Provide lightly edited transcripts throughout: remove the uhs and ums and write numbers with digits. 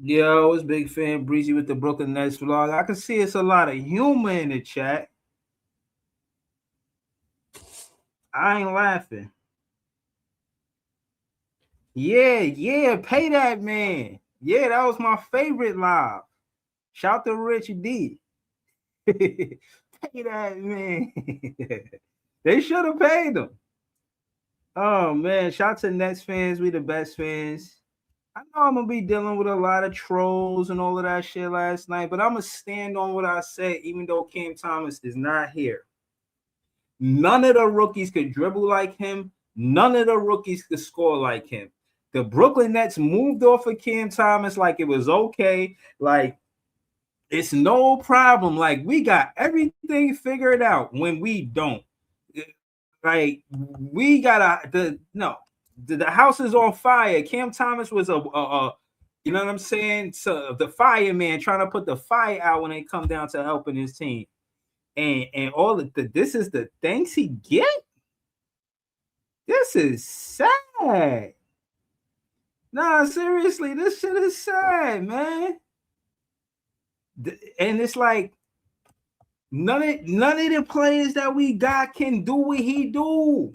Yo, it's Big Fan Breezy with the Brooklyn Nets vlog. I can see it's a lot of humor in the chat. I ain't laughing. Yeah, pay that man. Yeah, that was my favorite live. Shout to Rich D. Pay that man. They should have paid him. Oh man, shout to Nets fans. We the best fans. I know I'm gonna be dealing with a lot of trolls and all of that shit last night, but I'm gonna stand on what I said, even though Cam Thomas is not here. None of the rookies could dribble like him. None of the rookies could score like him. The Brooklyn Nets moved off of Cam Thomas like it was okay. Like, it's no problem. Like, we got everything figured out when we don't. Like, we gotta the house is on fire. Cam Thomas was a you know what I'm saying? So the fireman trying to put the fire out when they come down to helping his team. And all of this is the things he get. This is sad. Nah, seriously, this shit is sad, man. And it's like none of the players that we got can do what he do.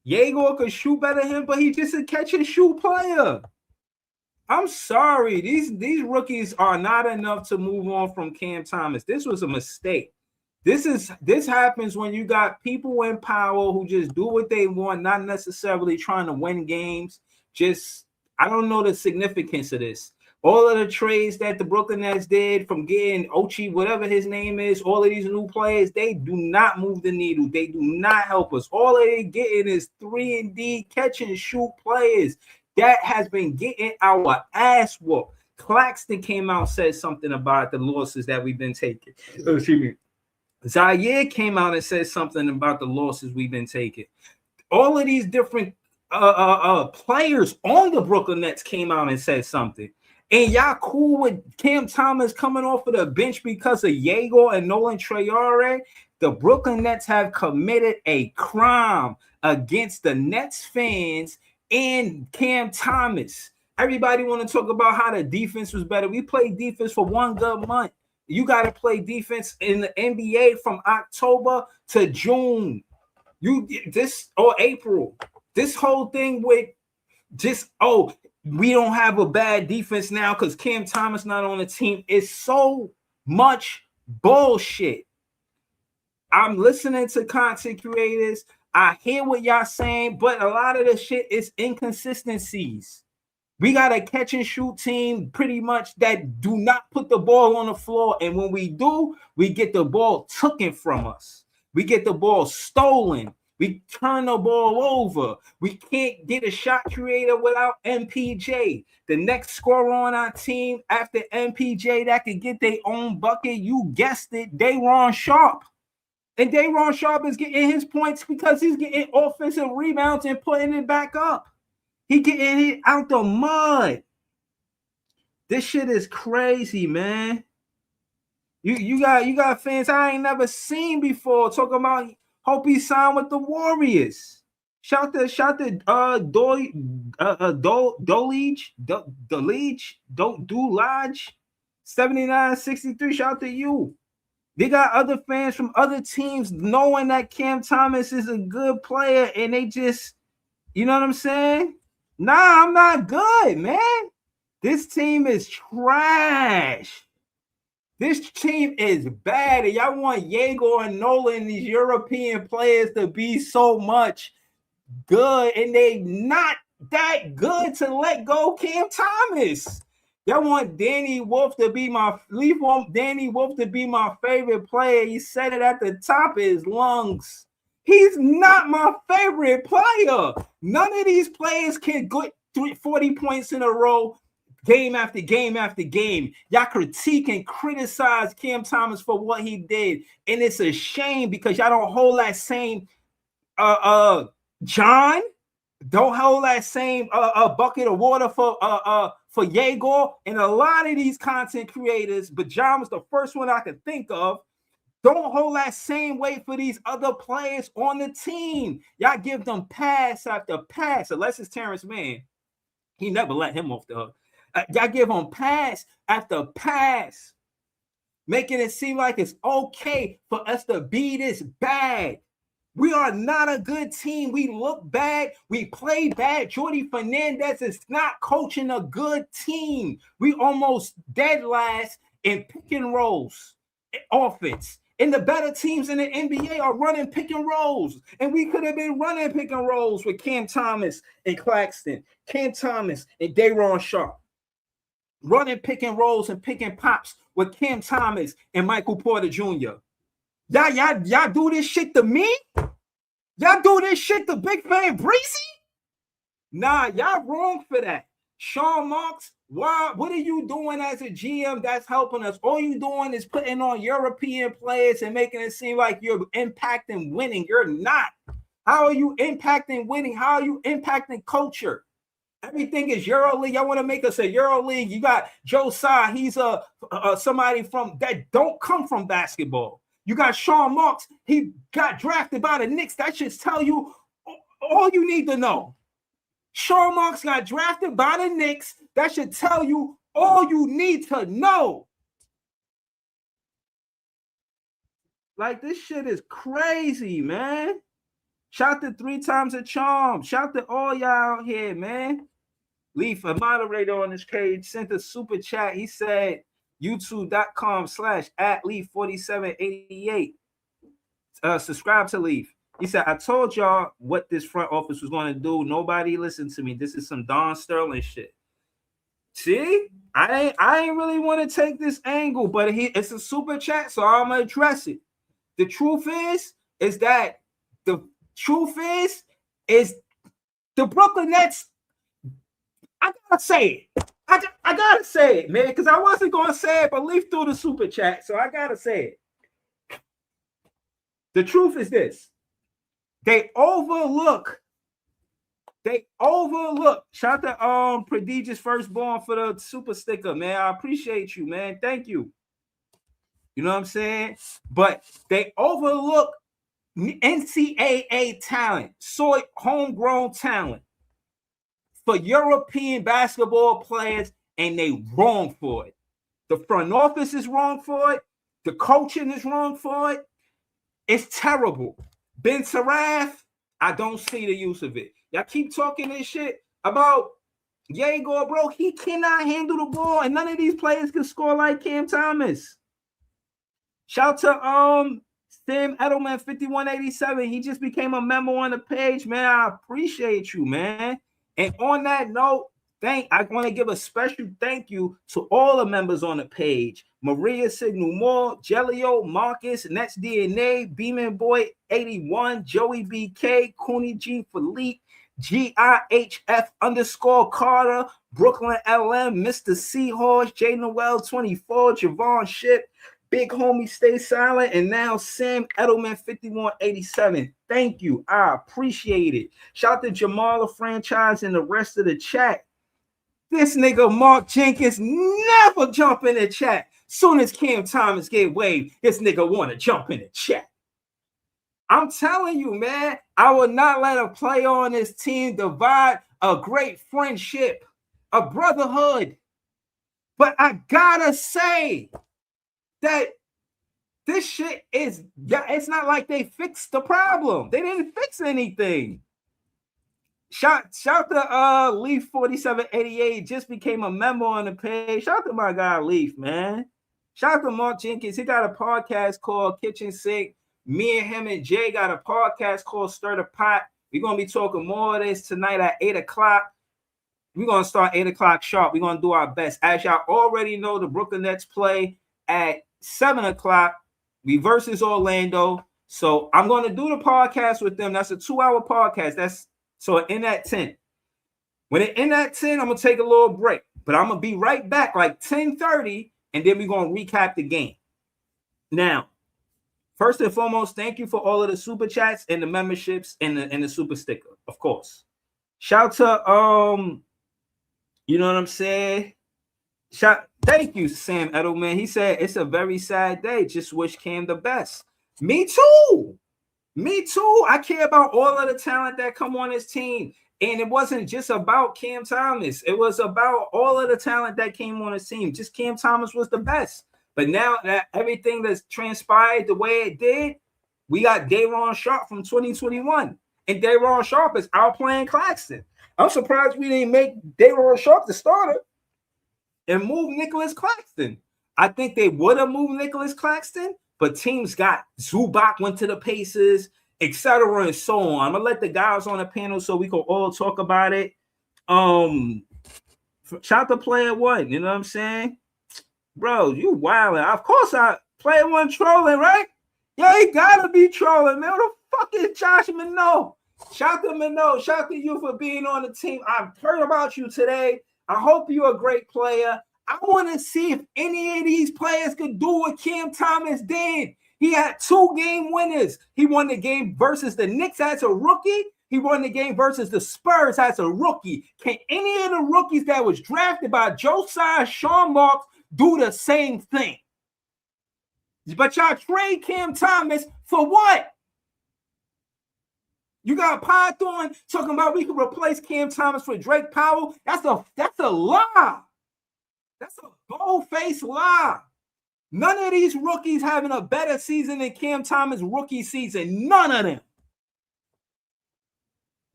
Yegor could shoot better than him, but he just a catch and shoot player. I'm sorry, these rookies are not enough to move on from Cam Thomas. This was a mistake. This happens when you got people in power who just do what they want, not necessarily trying to win games. Just I don't know the significance of this. All of the trades that the Brooklyn Nets did, from getting Ochi, whatever his name is, all of these new players, they do not move the needle. They do not help us. All they getting is 3-and-D catch and shoot players. That has been getting our ass whooped. Claxton came out and said something about the losses that we've been taking. Excuse me. Zaire came out and said something about the losses we've been taking. All of these different players on the Brooklyn Nets came out and said something. And y'all cool with Cam Thomas coming off of the bench because of Yegor and Nolan Traore? The Brooklyn Nets have committed a crime against the Nets fans and Cam Thomas. Everybody want to talk about how the defense was better. We played defense for one good month. You got to play defense in the NBA from October to June. Or April. This whole thing with just we don't have a bad defense now because Cam Thomas not on the team is so much bullshit. I'm listening to content creators. I hear what y'all saying, but a lot of the shit is inconsistencies. We got a catch and shoot team pretty much that do not put the ball on the floor. And when we do, we get the ball taken from us. We get the ball stolen. We turn the ball over. We can't get a shot creator without MPJ. The next scorer on our team after MPJ that could get their own bucket, you guessed it, Day'Ron Sharpe. And Day'Ron Sharpe is getting his points because he's getting offensive rebounds and putting it back up. He getting it out the mud. This shit is crazy, man. You got fans I ain't never seen before talking about hope he signed with the Warriors. Shout to Dolage, Dulage, 7963. Shout to you. They got other fans from other teams knowing that Cam Thomas is a good player, and they just, you know what I'm saying? Nah, I'm not good, man. This team is trash. This team is bad. And y'all want Yegor and Nolan, these European players, to be so much good, and they not that good to let go Cam Thomas. Y'all want Danny Wolf to be my favorite player. He said it at the top of his lungs. He's not my favorite player. None of these players can get 40 points in a row, game after game after game. Y'all critique and criticize Cam Thomas for what he did. And it's a shame because y'all don't hold that same John. Don't hold that same bucket of water for Yegor. And a lot of these content creators, but John was the first one I could think of, don't hold that same weight for these other players on the team. Y'all give them pass after pass, unless it's Terrence Mann. He never let him off the hook. Y'all give him pass after pass, making it seem like it's okay for us to be this bad. We are not a good team. We look bad. We play bad. Jordi Fernandez is not coaching a good team. We almost dead last in pick and rolls offense. And the better teams in the NBA are running pick and rolls. And we could have been running pick and rolls with Cam Thomas and Claxton, Cam Thomas and Day'Ron Sharpe. Running pick and rolls and pick and pops with Cam Thomas and Michael Porter Jr. Y'all do this shit to me? Y'all do this shit to Big Fan Breezy? Nah, y'all wrong for that. Sean Marks, why? What are you doing as a GM that's helping us? All you doing is putting on European players and making it seem like you're impacting winning. You're not. How are you impacting winning? How are you impacting culture? Everything is EuroLeague. Y'all want to make us a EuroLeague. You got Joe Tsai. He's somebody from that don't come from basketball. You got Sean Marks. He got drafted by the Knicks. That should tell you all you need to know. Sean Marks got drafted by the Knicks. That should tell you all you need to know. Like, this shit is crazy, man. Shout to 3 times a charm. Shout to all y'all out here, man. Leaf, a moderator on this page, sent a super chat. He said, youtube.com/@Leaf4788. Subscribe to Leaf. He said, I told y'all what this front office was going to do. Nobody listened to me. This is some Don Sterling shit. See? I ain't really want to take this angle, but it's a super chat, so I'm going to address it. The truth is that the Brooklyn Nets, I gotta say it. I gotta say it, man, because I wasn't gonna say it, but Leaf threw the super chat, so I gotta say it. The truth is this: they overlook. Shout out to Prodigious Firstborn for the super sticker, man. I appreciate you, man. Thank you. You know what I'm saying? But they overlook NCAA talent, soy homegrown talent for European basketball players, and they wrong for it. The front office is wrong for it. The coaching is wrong for it. It's terrible. Ben Saraf, I don't see the use of it. Y'all keep talking this shit about Yegor, bro. He cannot handle the ball, and none of these players can score like Cam Thomas. Shout to Sam Edelman 5187. He just became a member on the page, man. I appreciate you, man. And on that note, I want to give a special thank you to all the members on the page. Maria Signal Moore, Jelio, Marcus, Nets DNA, Beeman Boy 81, Joey BK, Cooney G Philippe, GIHF_Carter, Brooklyn LM, Mr. Seahorse, J Noel 24, Javon Ship, Big Homie Stay Silent, and now Sam Edelman 5187. Thank you. I appreciate it. Shout out to Jamal Franchise and the rest of the chat. This nigga Mark Jenkins never jump in the chat. Soon as Cam Thomas get waived, this nigga want to jump in the chat. I'm telling you, man, I will not let a player on this team divide a great friendship, a brotherhood. But I gotta say that this shit is, it's not like they fixed the problem. They didn't fix anything. Shout to Leaf 4788, just became a member on the page. Shout to my guy Leaf, man. Shout to Mark Jenkins. He got a podcast called Kitchen Sink. Me and him and Jay got a podcast called Stir the Pot. We're going to be talking more of this tonight at 8 o'clock. We're going to start 8 o'clock sharp. We're going to do our best. As y'all already know, the Brooklyn Nets play at 7 o'clock. We versus Orlando. So I'm going to do the podcast with them. That's a 2-hour podcast. So in that 10. When it in that 10, I'm going to take a little break. But I'm going to be right back like 10:30, and then we're going to recap the game. Now, first and foremost, thank you for all of the super chats and the memberships and the super sticker, of course. Shout to you know what I'm saying? Thank you, Sam Edelman. He said it's a very sad day. Just wish Cam the best. Me too. I care about all of the talent that come on this team. And it wasn't just about Cam Thomas. It was about all of the talent that came on the team. Just Cam Thomas was the best. But now that everything that's transpired the way it did, we got Day'Ron Sharpe from 2021. And Day'Ron Sharpe is outplaying Claxton. I'm surprised we didn't make Day'Ron Sharpe the starter and move Nicholas Claxton. I think they would have moved Nicholas Claxton, but teams got Zubac went to the Pacers, etc. and so on. I'm gonna let the guys on the panel so we can all talk about it. Shout to player one, you know what I'm saying? Bro, you wilding. Of course player one trolling, right? Yeah, he gotta be trolling, man. What the fuck is Josh Minot? Shout to Minot. Shout to you for being on the team. I've heard about you today. I hope you're a great player. I want to see if any of these players could do what Cam Thomas did. He had 2 game winners. He won the game versus the Knicks as a rookie. He won the game versus the Spurs as a rookie. Can any of the rookies that was drafted by Josiah Sean Marks do the same thing? But y'all trade Cam Thomas for what? You got Python talking about we can replace Cam Thomas for Drake Powell. That's a lie. That's a bold-faced lie. None of these rookies having a better season than Cam Thomas' rookie season. None of them.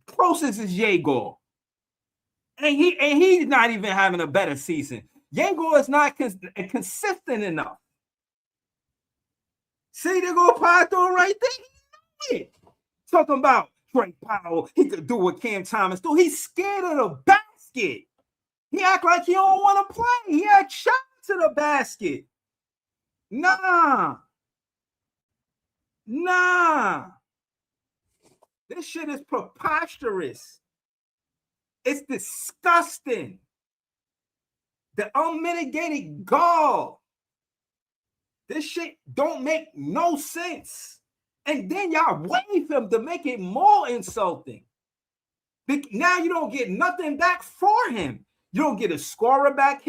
Closest is Yegor. And he's not even having a better season. Yegor is not consistent enough. See, they go Python right there. Talking about Drake Powell. He could do what Cam Thomas do. He's scared of the basket. He act like he don't want to play. He had shot to the basket. Nah. This shit is preposterous. It's disgusting. The unmitigated gall. This shit don't make no sense. And then y'all waive him to make it more insulting. Now you don't get nothing back for him. You don't get a scorer back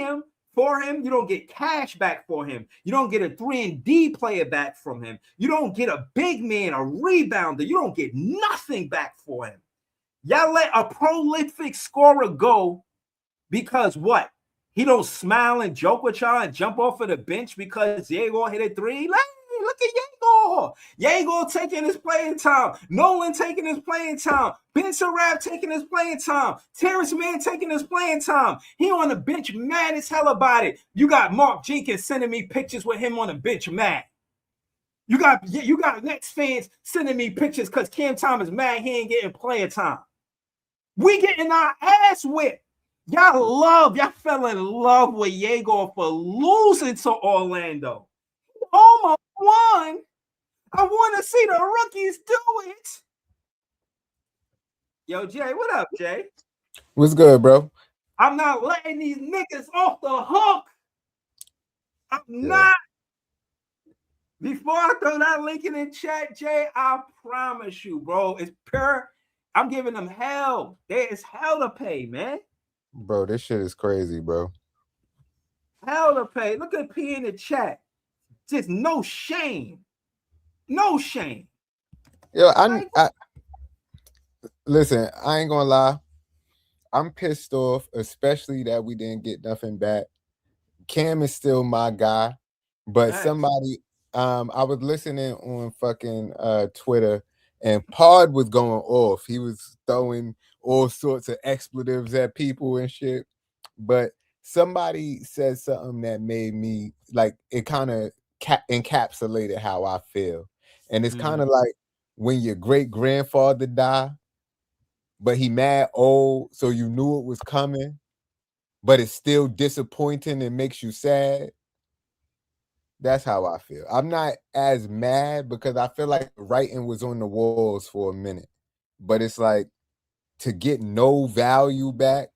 for him. You don't get cash back for him. You don't get a 3-and-D player back from him. You don't get a big man, a rebounder. You don't get nothing back for him. Y'all let a prolific scorer go because what? He don't smile and joke with y'all and jump off of the bench because Yegor hit a 3? Look at Yegor. Yegor taking his playing time. Nolan taking his playing time. Ben Sarab taking his playing time. Terrence Mann taking his playing time. He on the bench mad as hell about it. You got Mark Jenkins sending me pictures with him on the bench mad. You got Nets fans sending me pictures because Cam Thomas mad he ain't getting playing time. We getting our ass whipped. Y'all fell in love with Yegor for losing to Orlando. Almost won. I want to see the rookies do it. Yo, Jay, what up, Jay? What's good, bro? I'm not letting these niggas off the hook. I'm not. Before I throw that link in the chat, Jay, I promise you, bro, it's pure. I'm giving them hell. There is hell to pay, man. Bro, this shit is crazy, bro. Hell to pay. Look at P in the chat. Just no shame. No shame. Yo, listen, I ain't gonna lie. I'm pissed off, especially that we didn't get nothing back. Cam is still my guy, but somebody, I was listening on fucking Twitter, and Pod was going off. He was throwing all sorts of expletives at people and shit. But somebody said something that made me like it kind of encapsulated how I feel. And it's kind of like when your great grandfather died, but he mad old, so you knew it was coming, but it's still disappointing and makes you sad. That's how I feel. I'm not as mad because I feel like the writing was on the walls for a minute, but it's like to get no value back.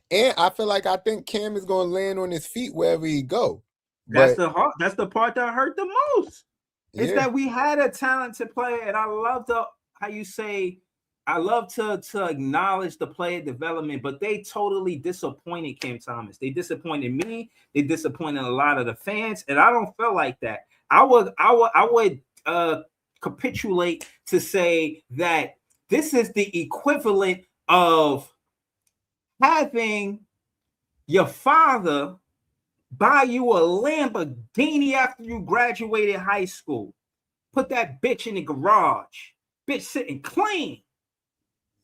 And I think Cam is going to land on his feet wherever he go. That's the part that hurt the most. It's that we had a talented player, and I love how you say, I love to acknowledge the player development, but they totally disappointed Cam Thomas. They disappointed me. They disappointed a lot of the fans, and I don't feel like that. I would capitulate to say that this is the equivalent of having your father buy you a Lamborghini after you graduated high school. Put that bitch in the garage. Bitch sitting clean.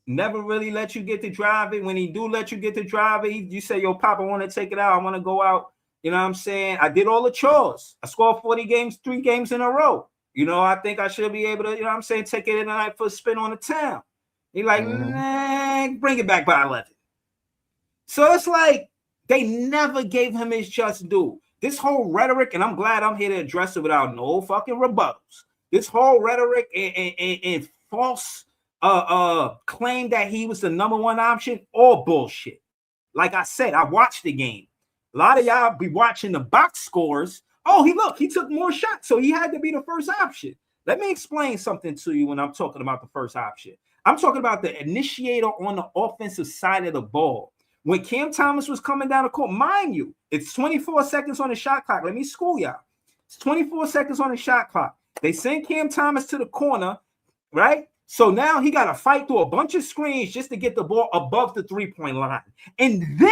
Never really let you get to drive it. When he do let you get to drive it, you say, yo, Pop, I want to take it out. I want to go out. You know what I'm saying? I did all the chores. I scored 40 games, 3 games in a row. You know, I think I should be able to, you know what I'm saying, take it in the night for a spin on the town. He like, nah, bring it back by 11. So it's like they never gave him his just due. This whole rhetoric, and I'm glad I'm here to address it without no fucking rebuttals. This whole rhetoric and false claim that he was the number one option, all bullshit. Like I said, I watched the game. A lot of y'all be watching the box scores. Oh, he took more shots, so he had to be the first option. Let me explain something to you when I'm talking about the first option. I'm talking about the initiator on the offensive side of the ball. When Cam Thomas was coming down the court, mind you, it's 24 seconds on the shot clock. Let me school y'all. It's 24 seconds on the shot clock. They send Cam Thomas to the corner, right? So now he got to fight through a bunch of screens just to get the ball above the three-point line. And then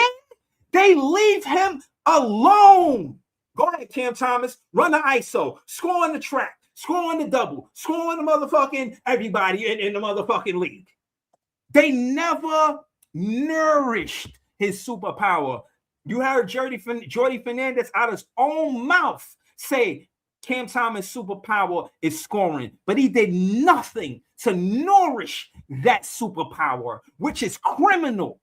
they leave him alone. Go ahead, Cam Thomas. Run the ISO. Score on the track. Score on the double. Score on the motherfucking everybody in the motherfucking league. They never nourished his superpower. You heard Jordy Fernandez out of his own mouth say Cam Thomas' superpower is scoring, but he did nothing to nourish that superpower, which is criminal.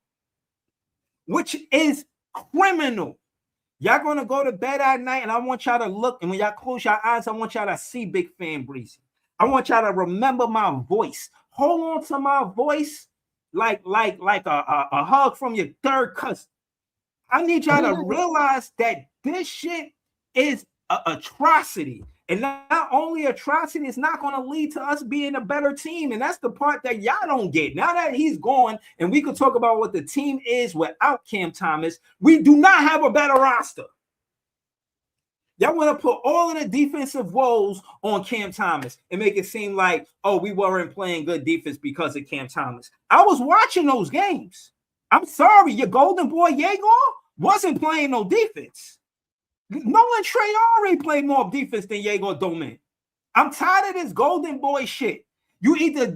Y'all gonna go to bed at night, and I want y'all to look, and when y'all close your eyes, I want y'all to see Big Fan Breezy. I want y'all to remember my voice. Hold on to my voice like a hug from your third cousin. I need y'all to realize that this shit is an atrocity. And not only atrocity, it's not going to lead to us being a better team. And that's the part that y'all don't get. Now that he's gone, and we could talk about what the team is without Cam Thomas, we do not have a better roster. Y'all want to put all of the defensive woes on Cam Thomas and make it seem like, oh, we weren't playing good defense because of Cam Thomas. I was watching those games. I'm sorry, your golden boy Jaeger wasn't playing no defense. Nolan Traore played more defense than Jaeger Doman. I'm tired of this golden boy shit. You either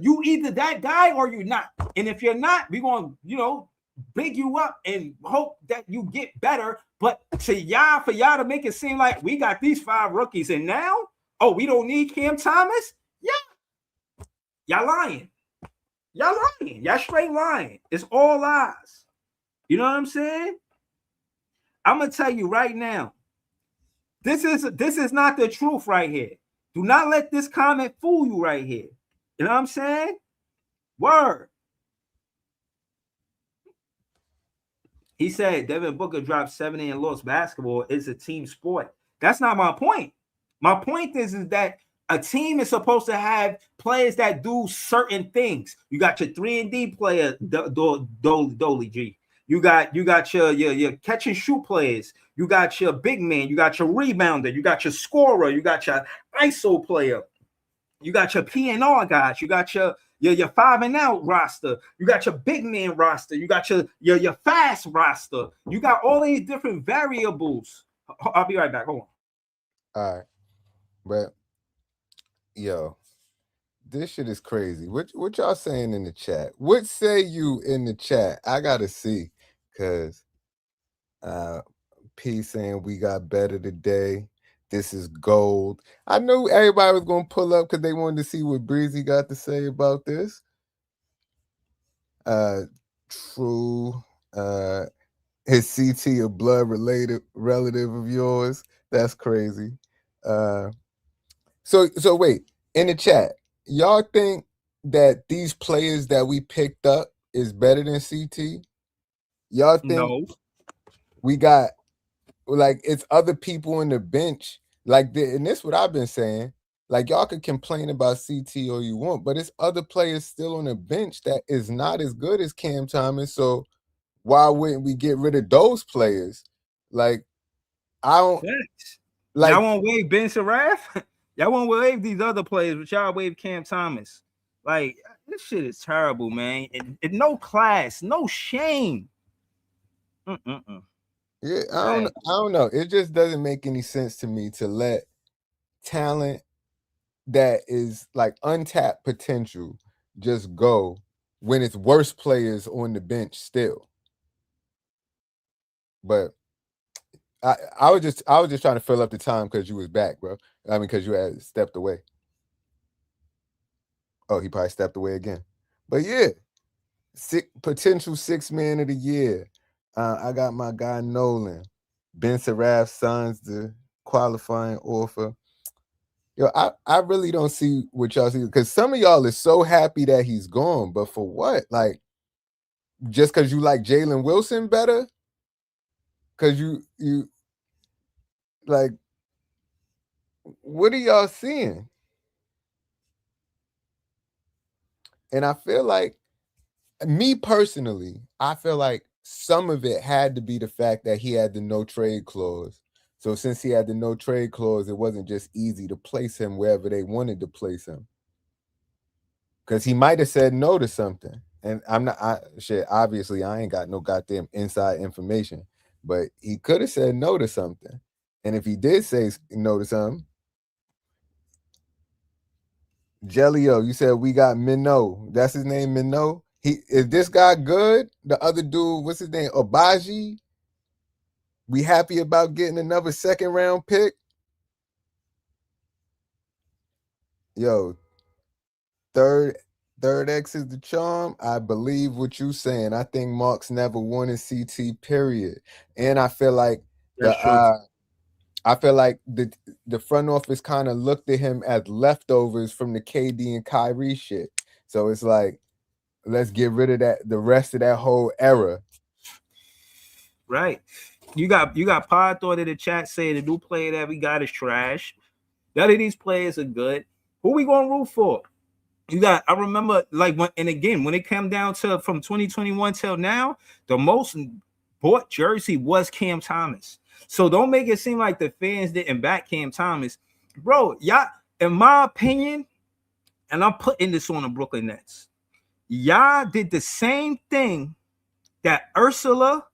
that guy or you're not. And if you're not, we're going to, big you up and hope that you get better. But for y'all to make it seem like we got these 5 rookies and now, oh, we don't need Cam Thomas? Yeah. Y'all lying. Y'all straight lying. It's all lies. You know what I'm saying? I'm going to tell you right now, this is not the truth right here. Do not let this comment fool you right here. You know what I'm saying? Word. He said Devin Booker dropped 70 and lost basketball. It's a team sport. That's not my point. My point is that a team is supposed to have players that do certain things. You got your 3-and-D player, Dolly G. You got your catch and shoot players. You got your big man. You got your rebounder. You got your scorer. You got your ISO player. You got your PNR guys. You got your 5-and-out roster. You got your big man roster. You got your fast roster. You got all these different variables. I'll be right back. Hold on. All right, but yo, this shit is crazy. What y'all saying in the chat? What say you in the chat? I gotta see, cause P saying we got better today. This is gold. I knew everybody was gonna pull up because they wanted to see what Breezy got to say about this. True. His CT a blood relative of yours. That's crazy. So wait, in the chat, y'all think that these players that we picked up is better than CT? Y'all think no. We got like it's other people on the bench and this what I've been saying. Like y'all could complain about CT all you want, but it's other players still on the bench that is not as good as Cam Thomas. So why wouldn't we get rid of those players? Like I don't like y'all won't waive Ben Sarath. Y'all won't waive these other players, but y'all waive Cam Thomas. Like This shit is terrible, man. And no class, no shame. Yeah, I don't know. It just doesn't make any sense to me to let talent that is like untapped potential just go when it's worse players on the bench still. But I was just trying to fill up the time because you was back, bro. I mean, because you had stepped away. Oh, he probably stepped away again. But yeah, potential 6 man of the year. I got my guy Nolan. Ben Seraph signs the qualifying offer. Yo, I really don't see what y'all see because some of y'all is so happy that he's gone, but for what? Like, just because you like Jalen Wilson better? Because you like, what are y'all seeing? And I feel like, me personally, I feel like some of it had to be the fact that he had the no trade clause. So since he had the no trade clause, it wasn't just easy to place him wherever they wanted to place him. Because he might have said no to something. And obviously I ain't got no goddamn inside information. But he could have said no to something. And if he did say no to something, Jellio, you said we got Minot. That's his name, Minot. Is this guy good? The other dude, what's his name? Obaji. We happy about getting another 2nd round pick? Yo, third X is the charm. I believe what you saying. I think Marks never wanted CT, period. And I feel like the front office kind of looked at him as leftovers from the KD and Kyrie shit. So it's like, let's get rid of that, the rest of that whole era. Right. You got Pod Thought in the chat saying the new player that we got is trash. None of these players are good. Who we gonna root for? I remember like when it came down to from 2021 till now, the most bought jersey was Cam Thomas. So don't make it seem like the fans didn't back Cam Thomas. Bro, y'all, in my opinion, and I'm putting this on the Brooklyn Nets, y'all did the same thing that Ursula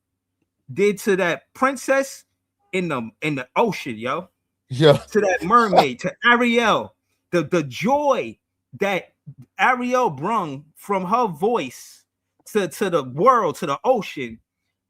did to that princess in the ocean, yo. Yeah. To that mermaid, to Ariel. The joy that Ariel brung from her voice to the world, to the ocean,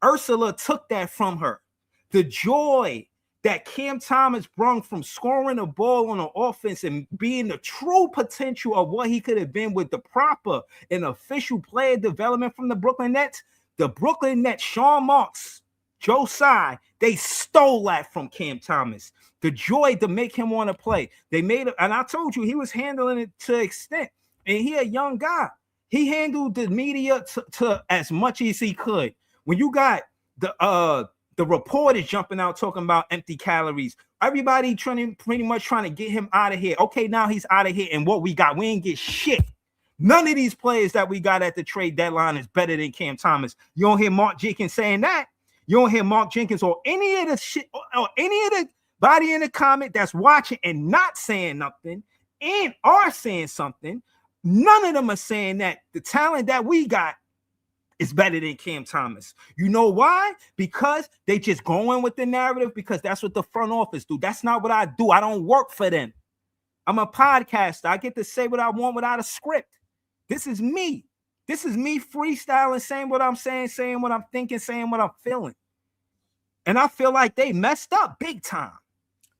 Ursula took that from her. The joy that Cam Thomas brung from scoring a ball on an offense and being the true potential of what he could have been with the proper and official player development from the Brooklyn Nets, Sean Marks, Joe Tsai, they stole that from Cam Thomas. The joy to make him want to play. They made it, and I told you he was handling it to an extent. And he a young guy. He handled the media to as much as he could. When you got the reporters jumping out talking about empty calories, everybody pretty much trying to get him out of here. Okay, now he's out of here, and what we got, we ain't get shit. None of these players that we got at the trade deadline is better than Cam Thomas. You don't hear Mark Jenkins saying that. You don't hear Mark Jenkins or any of the shit or any of the body in the comment that's watching and not saying nothing and are saying something. None of them are saying that the talent that we got is better than Cam Thomas. You know why? Because they just go in with the narrative, because that's what the front office do. That's not what I do. I don't work for them. I'm a podcaster. I get to say what I want without a script. This is me. This is me freestyling, saying what I'm saying what I'm thinking, saying what I'm feeling. And I feel like they messed up big time.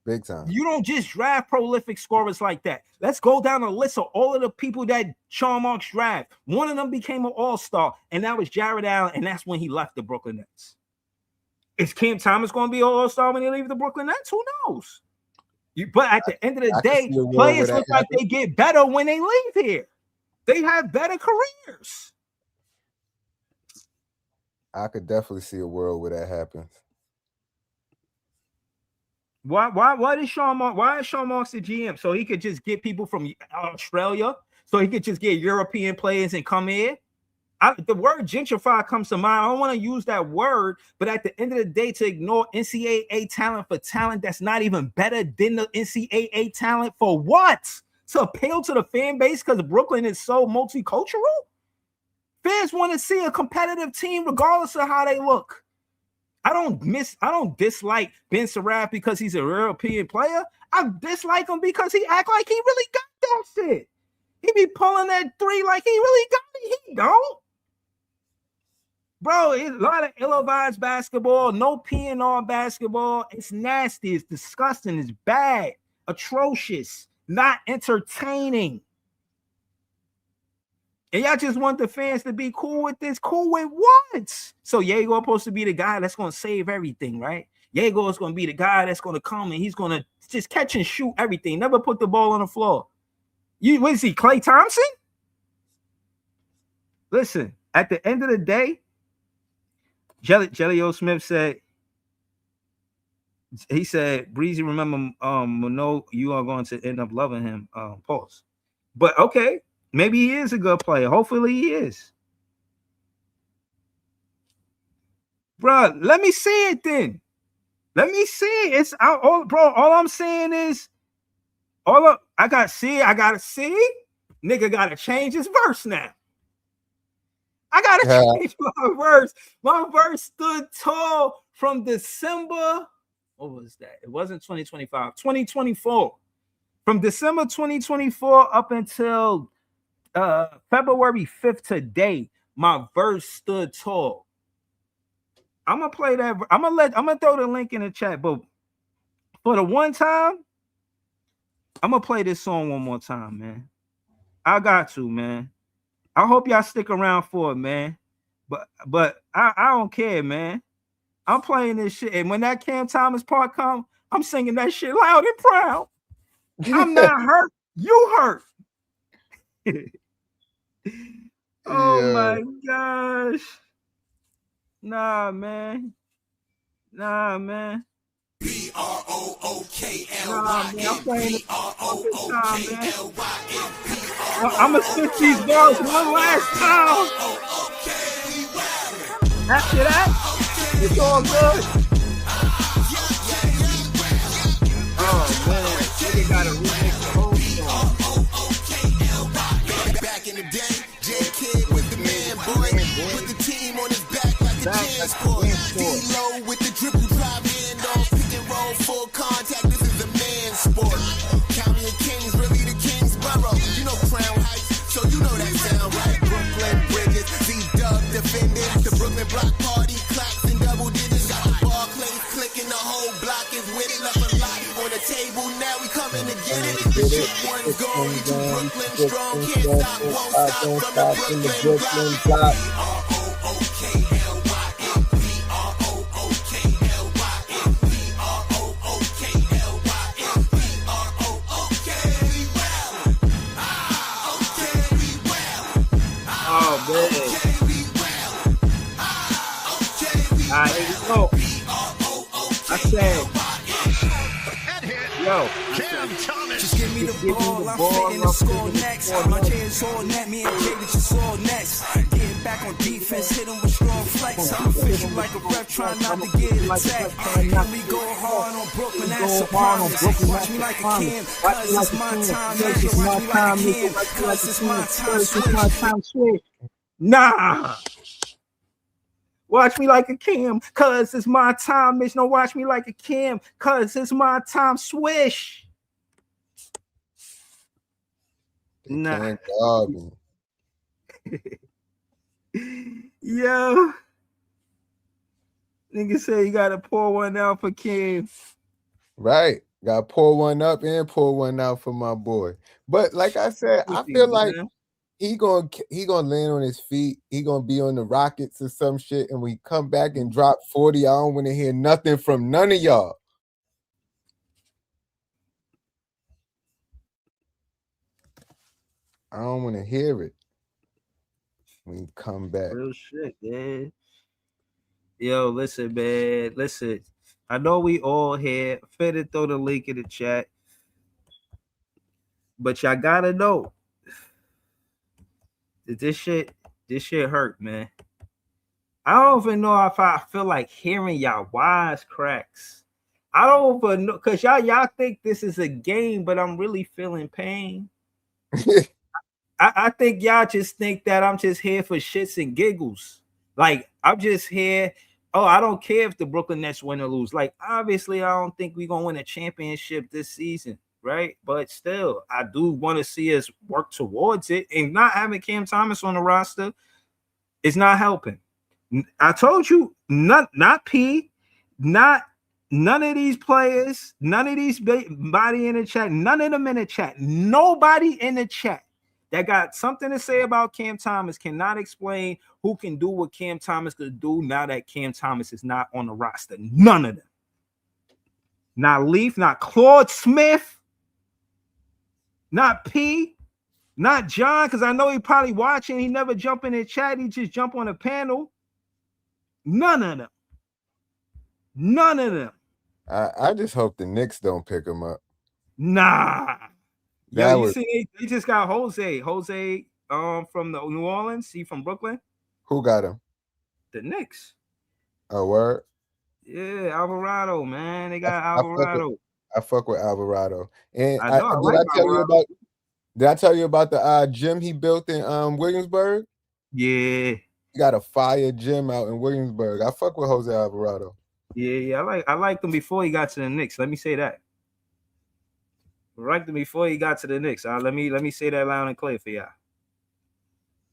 Big time. You don't just draft prolific scorers like that. Let's go down a list of all of the people that Sean Marks draft. One of them became an all-star, and that was Jared Allen, and that's when he left the Brooklyn Nets. Is Cam Thomas going to be an all-star when he leaves the Brooklyn Nets? Who knows? But at the end of the day, players look like they get better when they leave here. They have better careers. I could definitely see a world where that happens. Why is Sean Marks the GM? So he could just get people from Australia, so he could just get European players and come in. The word gentrify comes to mind. I don't want to use that word, but at the end of the day, to ignore NCAA talent for talent that's not even better than the NCAA talent for what? to appeal to the fan base because Brooklyn is so multicultural. Fans want to see a competitive team regardless of how they look. I don't dislike Ben Surratt because he's a European player. I dislike him because he act like he really got that shit. He be pulling that three like he really got it. He don't. Bro, it's a lot of ill-advised basketball, no PNR basketball. It's nasty, it's disgusting, it's bad, atrocious, not entertaining. And y'all just want the fans to be cool with this. Cool with what? So Yago supposed to be the guy that's going to save everything, right? Yago is going to be the guy that's going to come and he's going to just catch and shoot everything. Never put the ball on the floor. What is he, Klay Thompson? Listen, at the end of the day, Jelly O. Smith said, Breezy, remember, no, you are going to end up loving him. Pause. But okay, maybe he is a good player. Hopefully he is. Bro, let me see it then. Let me see it. It's out. All I'm saying is, I gotta see. Nigga gotta change his verse now. I gotta change my verse. My verse stood tall from December. What was that? It wasn't 2025, 2024. From December 2024 up until February 5th today, my verse stood tall. I'm gonna play that. I'm gonna throw the link in the chat, but for the one time, I'm gonna play this song one more time, man. I got to, man. I hope y'all stick around for it, man. But I don't care, man. I'm playing this shit, and when that Cam Thomas part come, I'm singing that shit loud and proud. I'm not hurt. You hurt. Oh my gosh. Nah, man. I'm gonna switch these balls one last time. After that, it's all good. Oh man, they got to remix the whole song. Back in the day, J-Kid was the man, boy. Put the team on his back like a jazz court. D-Low with the dribble drive handoff, pick and roll, full contact. This is a man's sport. County of Kings, really the Kingsborough. You know Crown Heights, so you know that sound, right? Brooklyn Bridges, Z-Dub defending. The Brooklyn Block Party, clacks and double digits. Got the Barclays clicking, the whole block is with it. Left a lot on the table, now we coming to get it. The shit one's gone, we do Brooklyn strong. Can't stop, won't stop from the Brooklyn block. Oh man. Alright, here we go. I said, yo, just give me the ball, I'm fitting the score next. My chair's all net, me and Jay with your sword next. Getting back on defense, hit him with strong flex. I'm official like a ref, trying not to get attacked. Really go hard on Brooklyn, that's a promise. Watch me like a Cam, cause it's my time. Watch me like a Cam, cause it's my time. Switch. Nah. Watch me like a Cam, cause it's my time. Bitch, no, watch me like a Cam, cause it's my time. Swish. Nah. Yo. Nigga say you gotta pour one out for Cam. Right. Gotta pour one up and pour one out for my boy. But like I said, I feel like he gonna land on his feet. He gonna be on the Rockets or some shit, and we come back and drop 40. I don't want to hear nothing from none of y'all. I don't want to hear it when you come back. Real shit, man. Yo, listen, man. Listen, I know we all here. Finna throw the link in the chat, but y'all gotta know that this shit hurt, man. I don't even know if I feel like hearing y'all wisecracks. I don't even know, because y'all think this is a game, but I'm really feeling pain. I think y'all just think that I'm just here for shits and giggles. Like, I'm just here. Oh, I don't care if the Brooklyn Nets win or lose. Like, obviously, I don't think we're gonna win a championship this season, right? But still, I do want to see us work towards it. And not having Cam Thomas on the roster is not helping. I told you, not P, not none of these players, none of these body in the chat, none of them in the chat, nobody in the chat that got something to say about Cam Thomas cannot explain who can do what Cam Thomas could do now that Cam Thomas is not on the roster. None of them. Not Leaf, not Claude Smith, not P, not John, because I know he probably watching. He never jump in the chat. He just jump on a panel. None of them. None of them. I just hope the Knicks don't pick him up. Nah. Yo, you see, they just got Jose from the New Orleans. He from Brooklyn. Who got him? The Knicks. Oh, word? Yeah, Alvarado, man. They got Alvarado. I fuck with Alvarado. And I know. did I tell you about the gym he built in Williamsburg? Yeah. He got a fire gym out in Williamsburg. I fuck with Jose Alvarado. Yeah. I liked him before he got to the Knicks. Let me say that. Right before he got to the Knicks. Let me say that loud and clear for y'all.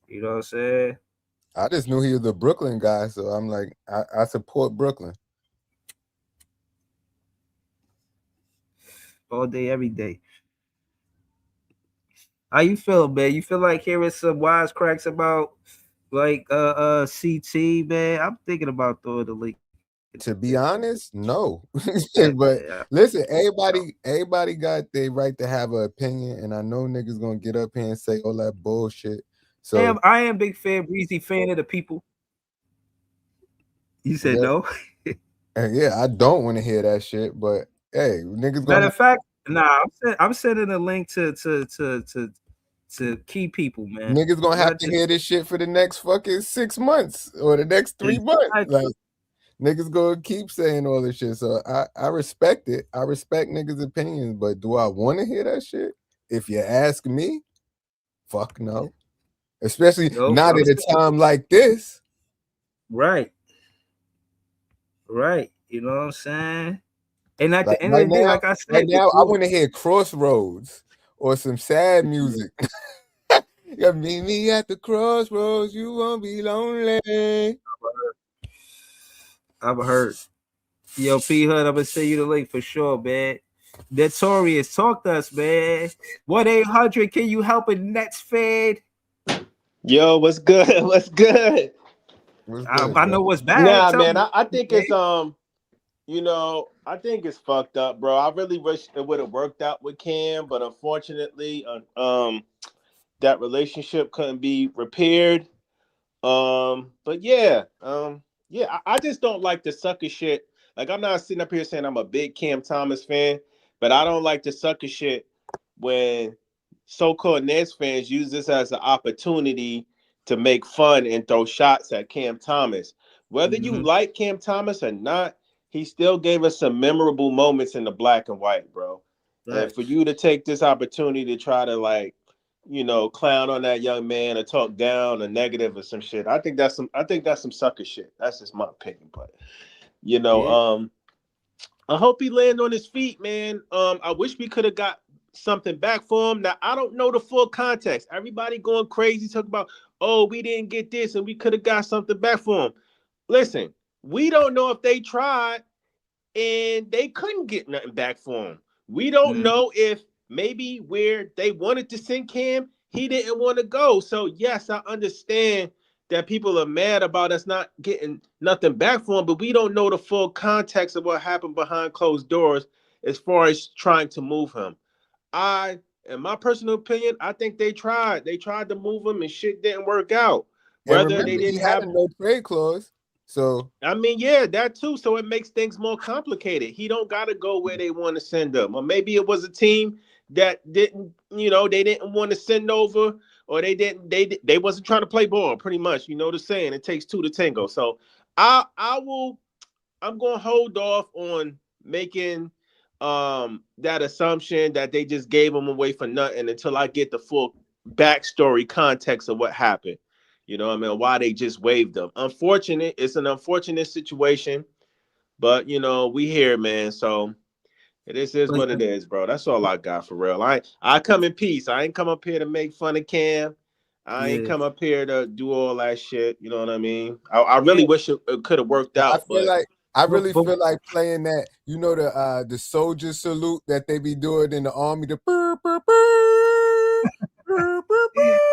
You know what I'm saying? I just knew he was a Brooklyn guy, so I'm like, I support Brooklyn. All day, every day. How you feel, man? You feel like hearing some wisecracks about like CT, man? I'm thinking about throwing the link. To be honest, no. But listen, everybody got their right to have an opinion, and I know niggas gonna get up here and say all that bullshit. So I am big fan, breezy fan of the people. You said no. And yeah, I don't want to hear that shit, but hey, niggas gonna. Matter of fact, nah, I'm sending a link to key people, man. Niggas gonna have to hear this shit for the next fucking 6 months or the next 3 months. Like, niggas gonna keep saying all this shit. So I respect it. I respect niggas' opinions, but do I want to hear that shit? If you ask me, fuck no. Especially not at a time like this. Right. You know what I'm saying? And at the end of the day, like I said, right now, I want to hear Crossroads or some sad music. You meet me at the crossroads, you won't be lonely. I've heard. Yo, P Hood, I'm gonna send you the link for sure, man. Notorious, talk to us, man. 1-800, can you help a Nets fan? Yo, what's good? What's good? I know what's bad. Nah, man, I think it's you know, I think it's fucked up, bro. I really wish it would have worked out with Cam, but unfortunately, that relationship couldn't be repaired. But yeah, I just don't like the sucker shit. Like, I'm not sitting up here saying I'm a big Cam Thomas fan, but I don't like the sucker shit when so-called Nets fans use this as an opportunity to make fun and throw shots at Cam Thomas. Whether you like Cam Thomas or not, he still gave us some memorable moments in the black and white, bro. Right. And for you to take this opportunity to try to, like, you know, clown on that young man or talk down or negative or some shit, I think that's some sucker shit. That's just my opinion. But you know, I hope he land on his feet, man. I wish we could have got something back for him. Now, I don't know the full context. Everybody going crazy talking about, oh, we didn't get this and we could have got something back for him. Listen, we don't know if they tried and they couldn't get nothing back for him. We don't know if maybe where they wanted to send Cam, he didn't want to go. So, yes, I understand that people are mad about us not getting nothing back for him, but we don't know the full context of what happened behind closed doors as far as trying to move him. In my personal opinion, I think they tried. They tried to move him and shit didn't work out. Whether they didn't have a no trade clause. So I mean, yeah, that too. So it makes things more complicated. He don't gotta go where they want to send him. Or maybe it was a team that didn't, you know, they didn't want to send over, or they wasn't trying to play ball, pretty much. You know the saying, it takes two to tango. So I'm gonna hold off on making that assumption that they just gave him away for nothing until I get the full backstory context of what happened. You know what I mean? Why they just waived them. Unfortunate. It's an unfortunate situation, but you know, we here, man. So it is what it is, bro. That's all I got for real. I come in peace. I ain't come up here to make fun of Cam. I ain't come up here to do all that shit. You know what I mean? I really wish it could have worked out. I really feel like playing that, you know, the soldier salute that they be doing in the army, the burr, burr, burr, burr, burr, burr,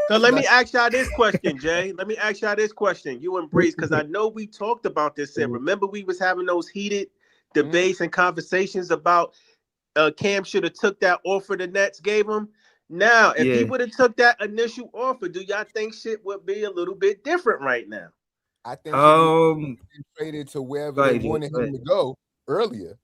so let me ask y'all this question, Jay. Let me ask y'all this question. You and Breeze, because I know we talked about this. And remember, we was having those heated debates and conversations about Cam should have took that offer the Nets gave him. Now, if he would have took that initial offer, do y'all think shit would be a little bit different right now? I think he would have been traded to wherever they wanted him to go earlier.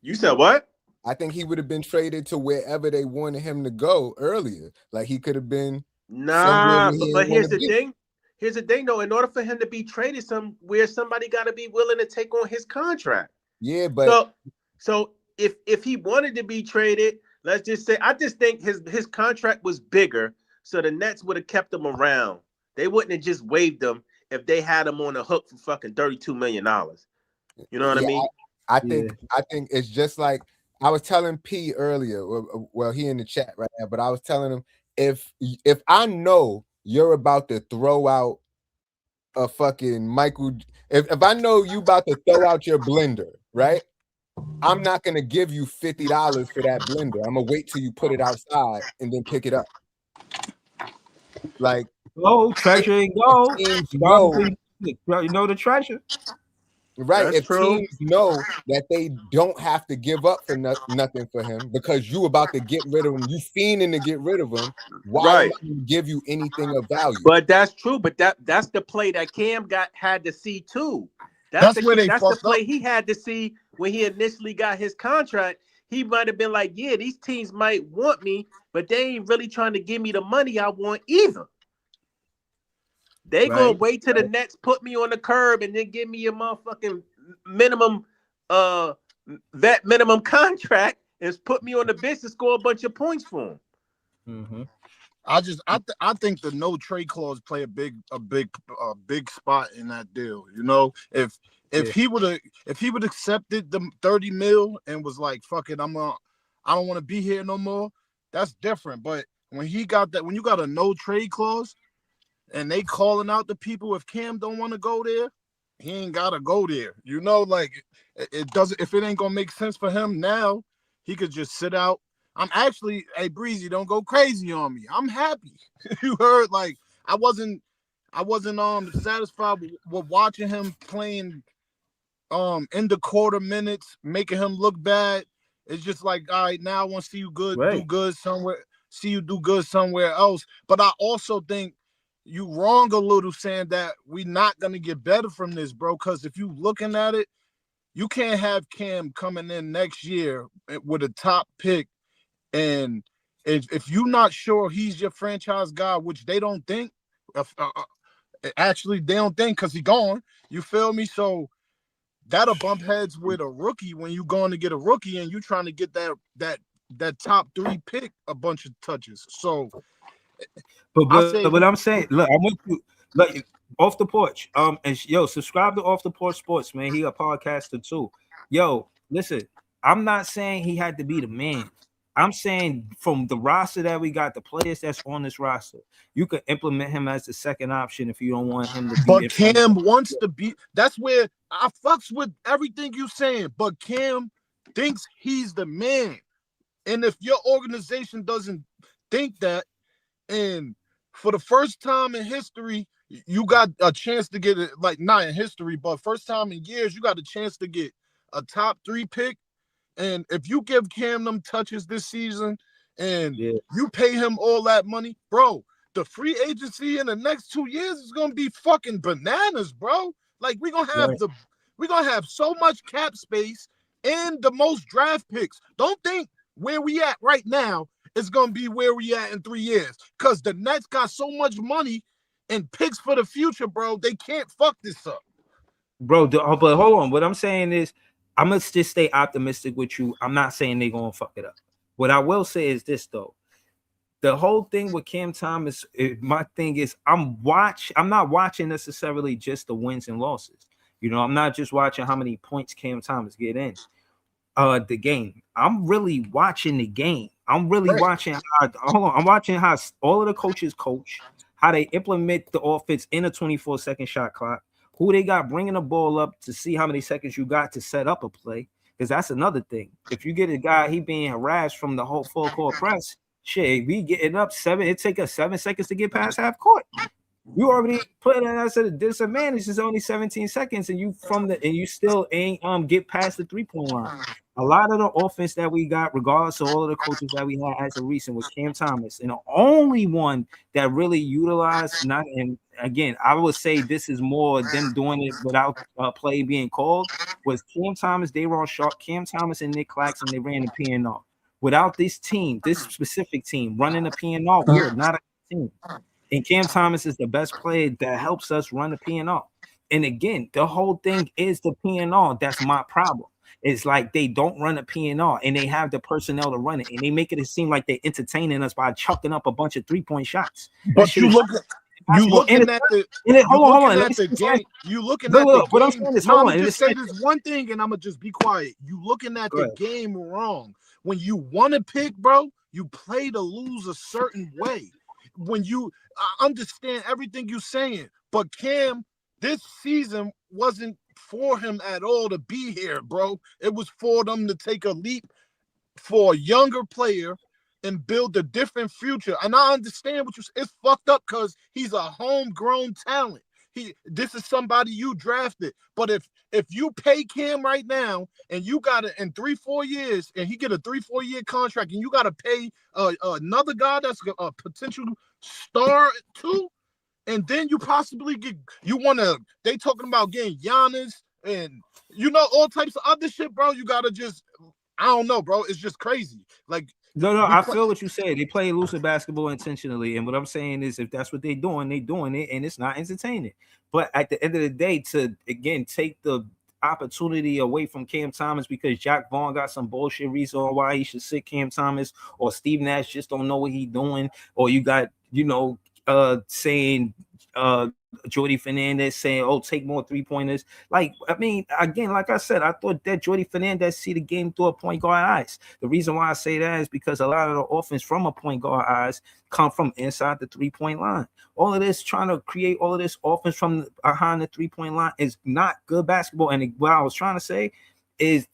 You said what? I think he would have been traded to wherever they wanted him to go earlier. Like he could have been. Nah, but here's the thing. Here's the thing, though. In order for him to be traded somewhere, somebody got to be willing to take on his contract. Yeah, but so if he wanted to be traded, let's just say, I just think his contract was bigger, so the Nets would have kept him around. They wouldn't have just waived him if they had him on the hook for fucking $32 million. You know what I mean? I think it's just like I was telling P earlier. Well, he in the chat right now, but I was telling him if I know you're about to throw out a fucking Michael, if I know you about to throw out your blender, right? I'm not gonna give you $50 for that blender. I'm gonna wait till you put it outside and then pick it up. Like, treasure and gold. You know the treasure. Right. That's if true. Teams know that they don't have to give up for nothing for him because you about to get rid of him, you fiending to get rid of him, why am I going to give you anything of value? But that's true. But that's the play that Cam had to see too. That's the play he had to see when he initially got his contract. He might have been like, yeah, these teams might want me, but they ain't really trying to give me the money I want either. They gonna wait till the Nets put me on the curb and then give me a motherfucking minimum vet minimum contract and put me on the bench to score a bunch of points for him. Mm-hmm. I think the no trade clause play a big spot in that deal. You know, if he would have accepted the 30 mil and was like, fuck it, I don't want to be here no more, that's different. But when you got a no trade clause and they calling out the people, if Cam don't want to go there, he ain't gotta go there. You know, like it doesn't, if it ain't gonna make sense for him now, he could just sit out. I'm actually, hey Breezy, don't go crazy on me. I'm happy. You heard, like I wasn't satisfied with watching him playing in the quarter minutes, making him look bad. It's just like, all right, now I want to see you do good somewhere else. But I also think you wrong a little saying that we're not gonna get better from this, bro. Because if you looking at it, you can't have Cam coming in next year with a top pick, and if you're not sure he's your franchise guy, which they don't think, actually they don't think because he's gone. You feel me? So that'll bump heads with a rookie when you going to get a rookie and you trying to get that top 3 pick a bunch of touches. So. But what I'm saying, look, I want you like off the porch. And subscribe to Off the Porch Sports, man. He a podcaster too. Yo, listen, I'm not saying he had to be the man. I'm saying from the roster that we got, the players that's on this roster, you could implement him as the second option if you don't want him to be. But Cam wants to be. That's where I fucks with everything you saying. But Cam thinks he's the man, and if your organization doesn't think that, and for the first time in history, you got a chance to get it, like not in history, but first time in years, you got a chance to get a top 3 pick. And if you give Cam them touches this season and you pay him all that money, bro, the free agency in the next 2 years is gonna be fucking bananas, bro. Like we're gonna have so much cap space and the most draft picks. Don't think where we at right now is gonna be where we at in 3 years, because the Nets got so much money and picks for the future, bro. They can't fuck this up. bro. But hold on. What I'm saying is, I must just stay optimistic with you. I'm not saying they're gonna fuck it up. What I will say is this though. The whole thing with Cam Thomas, my thing is I'm not watching necessarily just the wins and losses. You know, I'm not just watching how many points Cam Thomas get in the game. I'm really watching the game. I'm really watching I'm watching how all of the coaches coach, how they implement the offense in a 24-second shot clock, who they got bringing the ball up to see how many seconds you got to set up a play. Because that's another thing. If you get a guy, he being harassed from the whole full court press, shit, we getting up 7. It take us 7 seconds to get past half court. You already put us at a disadvantage. It's only 17 seconds, and you still ain't get past the 3-point line. A lot of the offense that we got, regardless of all of the coaches that we had as of recent, was Cam Thomas, and the only one that really utilized not. And again, I would say this is more them doing it without play being called. Was Cam Thomas, Dayron Sharp, Cam Thomas, and Nick Claxton. They ran the P&R. Without this team, this specific team running the P&R, we're not a team. And Cam Thomas is the best player that helps us run the P&R. And again, the whole thing is the P&R. That's my problem. It's like they don't run a P&R and they have the personnel to run it. And they make it seem like they're entertaining us by chucking up a bunch of 3-point shots. But you looking at the game. You looking at the what game. I'm saying is, I'm just say this one thing, and I'm gonna just be quiet. You looking at the game wrong. When you want to pick, bro, you play to lose a certain way. When I understand everything you're saying, but Cam, this season wasn't for him at all to be here, bro. It was for them to take a leap for a younger player and build a different future. And I understand what it's fucked up because he's a homegrown talent. This is somebody you drafted. But if you pay Cam right now and you got it in 3-4 years and he get a 3-4 year contract and you got to pay another guy that's a potential star too, and then you possibly they talking about getting Giannis and all types of other shit, bro. You gotta just, I don't know, bro. It's just crazy. Like, no, I feel what you say. They play elusive basketball intentionally, and what I'm saying is, if that's what they're doing it, and it's not entertaining. But at the end of the day, to again take the opportunity away from Cam Thomas because Jack Vaughn got some bullshit reason why he should sit Cam Thomas, or Steve Nash just don't know what he's doing, or you got saying Jordy Fernandez saying, "Oh, take more 3-pointers." Like, I mean, again, like I said, I thought that Jordy Fernandez see the game through a point guard eyes. The reason why I say that is because a lot of the offense from a point guard eyes come from inside the 3-point line. All of this trying to create all of this offense from behind the 3-point line is not good basketball. And what I was trying to say is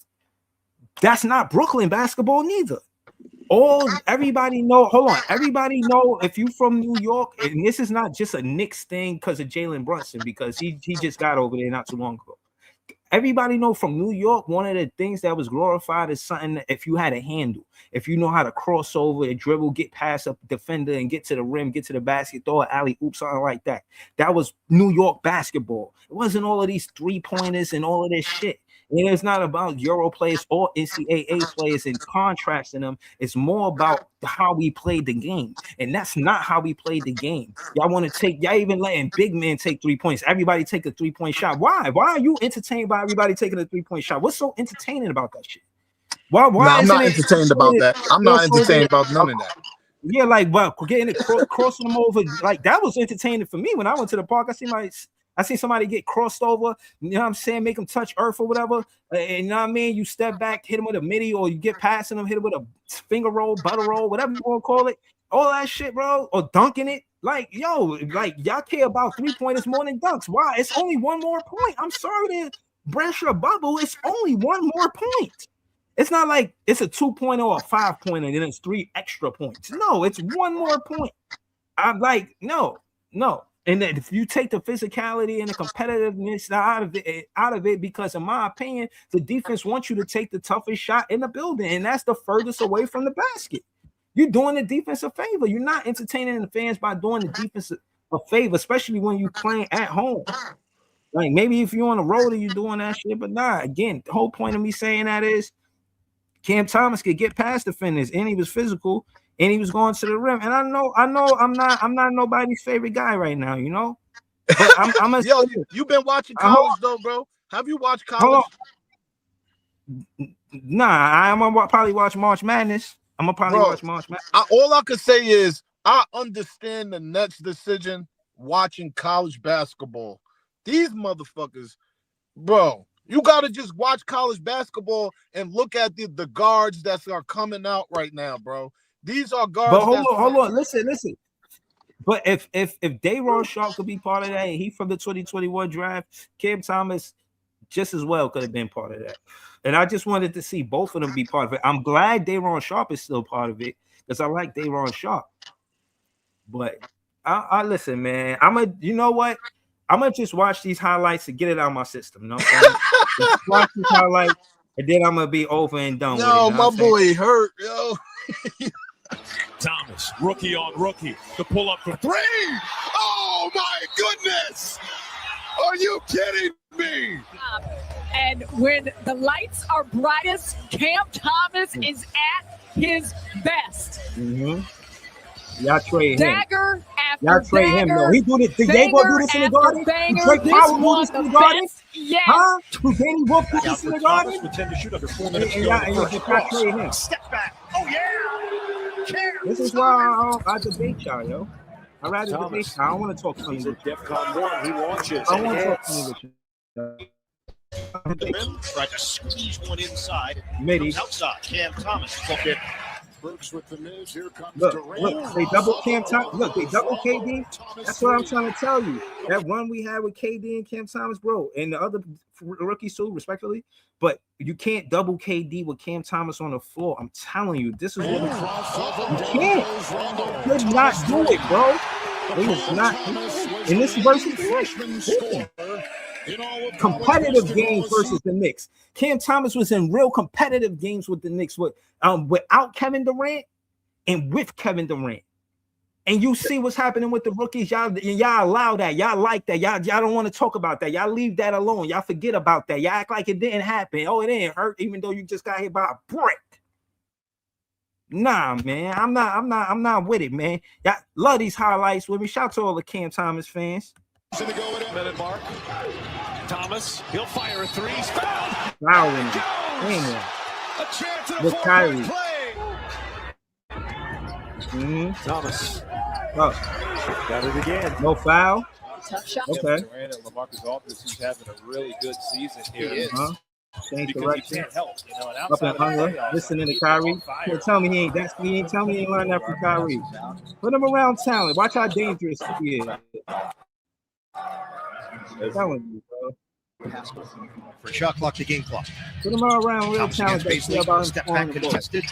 that's not Brooklyn basketball neither. Everybody know if you from New York, and this is not just a Knicks thing because of Jalen Brunson, because he just got over there not too long ago. Everybody know from New York, one of the things that was glorified is something that if you had a handle, if you know how to cross over and dribble, get past a defender and get to the rim, get to the basket, throw an alley-oop, something like that. That was New York basketball. It wasn't all of these 3-pointers and all of this shit. And it's not about Euro players or NCAA players and contrasting them. It's more about how we played the game. And that's not how we played the game. Y'all even letting big men take 3 points. Everybody take a 3-point shot. Why? Why are you entertained by everybody taking a 3-point shot? What's so entertaining about that shit? Why I'm not entertained about that. I'm not entertained about none of that. Yeah, like, but getting it crossing them over, like that was entertaining for me when I went to the park. I see somebody get crossed over, you know what I'm saying, make them touch earth or whatever. And you know what I mean? You step back, hit them with a midi, or you get past them, hit them with a finger roll, butter roll, whatever you want to call it. All that shit, bro. Or dunking it. Like, yo, like y'all care about 3-pointers more than dunks. Why? It's only one more point. I'm sorry to brush your bubble. It's only one more point. It's not like it's a 2-pointer or a 5-pointer, and then it's 3 extra points. No, it's one more point. I'm like, no. And then if you take the physicality and the competitiveness out of it, because in my opinion, the defense wants you to take the toughest shot in the building, and that's the furthest away from the basket. You're doing the defense a favor. You're not entertaining the fans by doing the defense a favor, especially when you're playing at home. Like, maybe if you're on the road and you're doing that shit, but nah. Again, the whole point of me saying that is Cam Thomas could get past defenders, and he was physical, and he was going to the rim. And I know I'm not nobody's favorite guy right now, you know. But I'm Yo, you've been watching college though, bro. Have you watched college? Nah, I'm gonna probably watch March Madness. I'm gonna probably watch March Madness. All I could say is I understand the Nets' decision watching college basketball. These motherfuckers, bro, you gotta just watch college basketball and look at the guards that are coming out right now, bro. These are guards. But hold on, listen. But if Day'Ron Sharpe could be part of that, and he from the 2021 draft, Cam Thomas just as well could have been part of that. And I just wanted to see both of them be part of it. I'm glad Day'Ron Sharpe is still part of it because I like Day'Ron Sharpe. But I listen, man. You know what? I'm gonna just watch these highlights to get it out of my system. You know what I'm saying? Just watch these highlights, and then I'm gonna be over and done with it. Yo, my boy hurt, yo. Thomas, rookie on rookie, the pull up for three. Oh my goodness! Are you kidding me? And when the lights are brightest, Cam Thomas is at his best. Y'all trade him. Dagger after Y'all trade him. No, he do this. Did Diego do this in the Garden? Did Drake Powell do this in the Garden? Yeah. Huh? Did Danny Wolf do this in the Garden? Pretend to shoot under 4 And minutes. y'all trade him. Step back. Oh yeah. This is why I debate y'all, yo. I rather debate y'all. I don't want to talk funny with you. DEFCON 1, he launches. I want to talk funny with you. Tried to squeeze one inside. Midi. Outside. Cam Thomas. Okay. Brooks with the news. Here comes Look, they double Cam Thomas. Look, they double KD. That's what I'm trying to tell you. That one we had with KD and Cam Thomas, bro, and the other rookies too, respectfully. But you can't double KD with Cam Thomas on the floor. I'm telling you, this is what you can't. You could not do it, bro. It is not. And this is versus the Knicks. Competitive games versus the Knicks. Cam Thomas was in real competitive games with the Knicks without Kevin Durant and with Kevin Durant. And you see what's happening with the rookies. Y'all allow that. Y'all like that. Y'all don't want to talk about that. Y'all leave that alone. Y'all forget about that. Y'all act like it didn't happen. Oh, it didn't hurt, even though you just got hit by a brick. Nah, man. I'm not with it, man. Y'all love these highlights with me. Shout out to all the Cam Thomas fans. In the go with minute mark. Thomas, he'll fire a three. Foul. Fouling. A chance at a with Kyrie. Play. Thomas. Oh. Got it again. No foul. Tough shot. Okay. Durant and LaMarcus Aldridge, who's having a really good season here. He is. Change Because direction. he can't help, you know, and Up outside and of the under. playoffs, Listening to he's Kyrie. on fire. Can't tell me he ain't tell me he ain't learned that from Kyrie. Put him around talent. Watch how dangerous he is. I'm telling you, bro. For shot clock to game clock. Put him all around real Thomas talent. against That care about him step scoring back the ball. contested.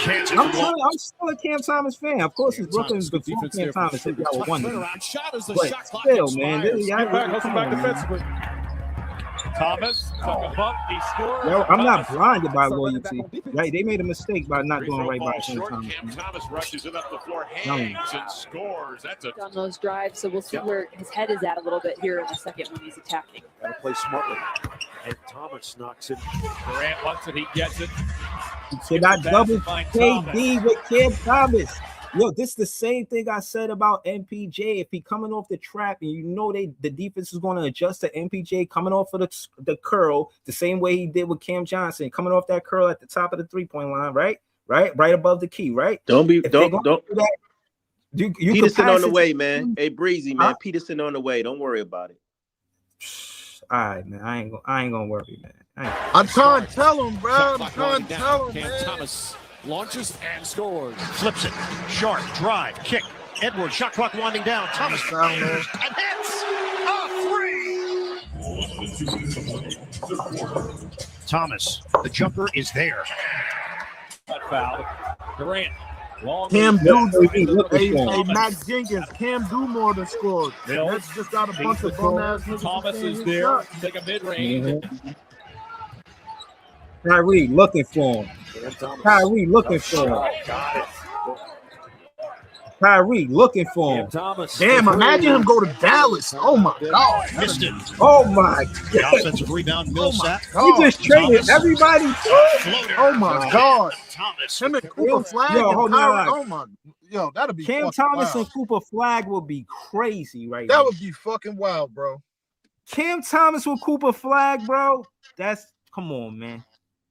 Chance I'm still a Cam Thomas fan. Of course, it's Brooklyn's before Cam Thomas. If y'all were wondering. But still, man, back defensively. Thomas took a bump. He scored. Yo, I'm not blinded by loyalty. Right? They made a mistake by not doing right by Cam Thomas. Cam Thomas rushes it up the floor, hangs and scores. That's a on those drives, so we'll see where his head is at a little bit here in the second when he's attacking. gotta play smartly. And Thomas knocks it. Durant wants it, he gets it. You cannot double KD with Cam Thomas. Yo, this is the same thing I said about MPJ. If he coming off the trap and you know the defense is going to adjust to MPJ coming off of the curl the same way he did with Cam Johnson, coming off that curl at the top of the 3-point line, right above the key, right? Don't do that, you Peterson on the way, man. Hey, Breezy, man. Peterson on the way. Don't worry about it. All right, man. I ain't gonna worry, man. I'm trying to tell him, bro. I'm trying to tell him, man. Thomas launches and scores. Flips it. Sharp drive. Kick. Edwards. Shot clock winding down. Thomas and hits. A three. Thomas. The jumper is there. Foul. Durant. Cam do. Hey, Max Jenkins. Cam do more than scored. That's just got a bunch of bum ass niggas. Thomas is there. Take a mid-range. Kyrie looking for him. Kyrie looking for him. Kyrie looking for him. Damn, imagine him go to Dallas. Oh my God. Missed it. Oh my The God. offensive rebound. Millsap. You just traded everybody. Oh my God. Thomas. Him and Cooper Flag. Yo, hold on. Oh my. Yo, that'd be Cam fucking Thomas wild. and Cooper Flag would be crazy right That now. would be fucking wild, bro. Cam Thomas with Cooper Flag, bro. That's come on, man.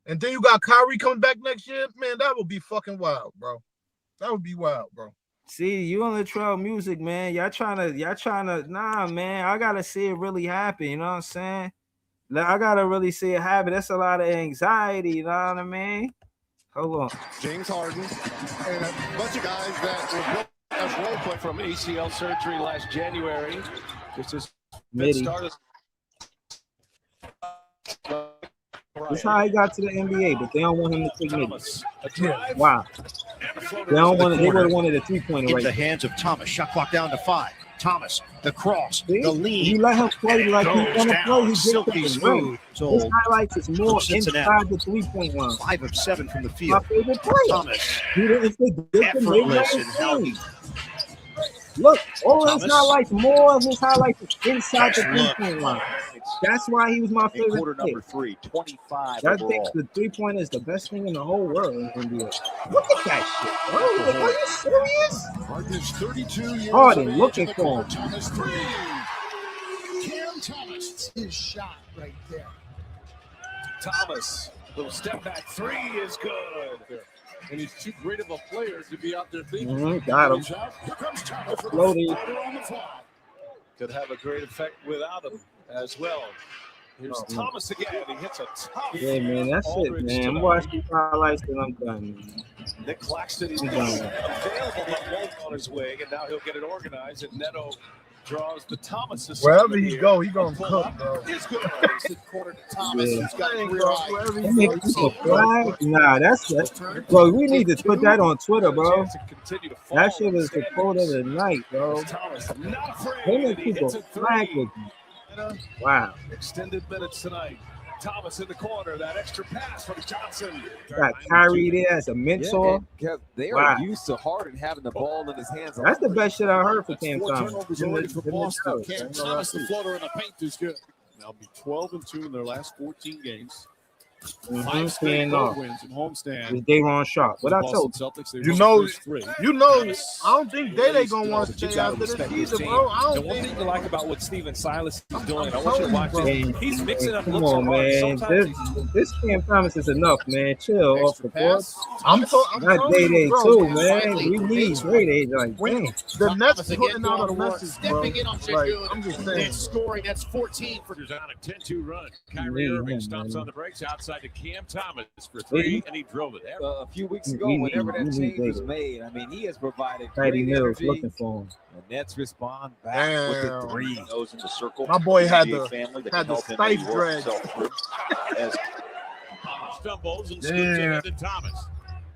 And then you got Kyrie coming back next year, man. That would be fucking wild, bro. That would be wild, bro. See, you on the trail music, man. Y'all trying to, nah, man. I gotta see it really happen. You know what I'm saying? I gotta really see it happen. That's a lot of anxiety. You know what I mean? Hold on. James Harden and a bunch of guys that were as role play from ACL surgery last January. This is This is how he got to the NBA, but they don't want him to take minutes. Wow. They don't want it. They would have wanted a 3-pointer right in the hands of Thomas. Shot clock down to 5. Thomas, the cross, See? the lead. You let him play like he want to play. He silky gets smooth. His highlights is more inside the 3-point line. 5 of 7 from the My field. favorite player. Thomas, He didn't say effortless in how he Look, all Thomas. his highlights, more of his highlights is inside the Nice 3-point line. That's why he was my in favorite quarter player. number 3, 25 I think overall. the 3-pointer is the best thing in the whole world in NBA. Look at that shit, bro. Like, are you serious? Harden is 32 years Harden of age looking in the for corner. him. Thomas 3. Cam Thomas, his shot right there. Thomas, little step back 3 is good. And he's too great of a player to be out there thinking. Got him. Here comes Thomas for Floaty. the floater on the fly. Could have a great effect without him as well. Here's Thomas again. He hits a tough. Yeah, man, that's it, man. I'm watching these highlights and I'm done, man. Nick Claxton, he's I'm available done. but won't on his way, and now he'll get it organized. And Neto draws the Thomas. Wherever he go, he gonna cook, bro. It's good. It's in corner to Thomas. Yeah. He's got a Bro, clear eye. wherever That he nigga go, Cooper Flag? Nah, that's it. Bro, we need to put that on Twitter, bro. That shit is the quote of the night, bro. Thomas, not afraid. Him and He hits Cooper a Flag three. with wow. Extended minutes tonight. Thomas in the corner. That extra pass from Johnson. Got Kyrie there as a mentor. Yeah, they are Wow. used to Harden having the ball in his hands. That's the best shit I heard for Cam 4 Thomas. turnovers Him already and- for him and Boston. Charles, Cam man. Thomas, the floater in the paint is good. Now be 12-2 in their last 14 games. 5 straight Paying road off. wins in homestand. It's Dayron Sharp. What I told you. Celtics, they You won know- the first 3. I don't think they gonna want to But you stay gotta after the respect this season, team. bro. I And don't one think. thing to like about what Steven Silas is doing, I I'm want you to watch telling this. He's mixing up Come looks on, and hard. man. Sometimes This Cam Thomas is enough, man. Chill off the court. I'm Not telling Day you, Day bro. too, man. We need Day Day. Like, When damn. the Nets Thomas again putting out going a to work. message, bro. Stepping in on Like, Shaq. I'm just And saying. scoring. That's 14 for on a 10-2 run. Kyrie Yeah, Irving man. stomps on the brakes outside to Cam Thomas for 3, and he drove it there. A few weeks ago, We need- whenever that we need change was David. made, I mean, he has provided Patty great Mills energy. looking for him. The Nets respond back with the Damn. 3. Goes in the circle. My boy had NBA the family that had can the help him as he stife works dreads. himself through. As stumbles and scoops Damn. ahead to Thomas.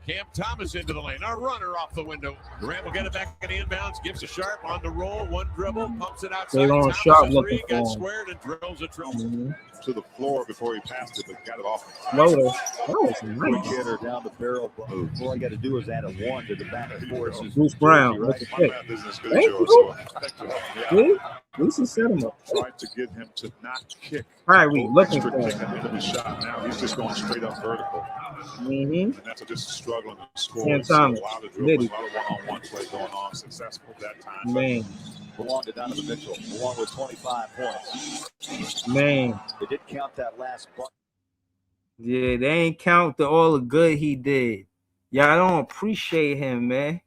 Cam Thomas into the lane. Our runner off the window. Durant will get it back in the inbounds. Gives a Sharp on the roll. One dribble. Pumps it outside. They on Thomas Sharp a looking three. for Got him. squared and drills a triple. To the floor before he passed it, but got it off. Floater. That was Quick nice. hitter down the barrel. All I got to do is add a 1 to the back and forth. Bruce Brown with the My pick. math isn't as good Thank as yours, you. so thank you. See? At least he set him up. Tried to get him to not kick. Kyrie looking Extra for kick him. at the end of his shot. Now he's just going straight up vertical. Mm-hmm. And that's just struggling to score. Cam So Thomas, a lot of Liddy. dribbles, a lot of one-on-one play going on. Successful that time. Man, Belonged to Donovan Mitchell. Along with 25 points. man. They did count that last buck. Yeah, they ain't count all the good he did. Y'all don't appreciate him, man.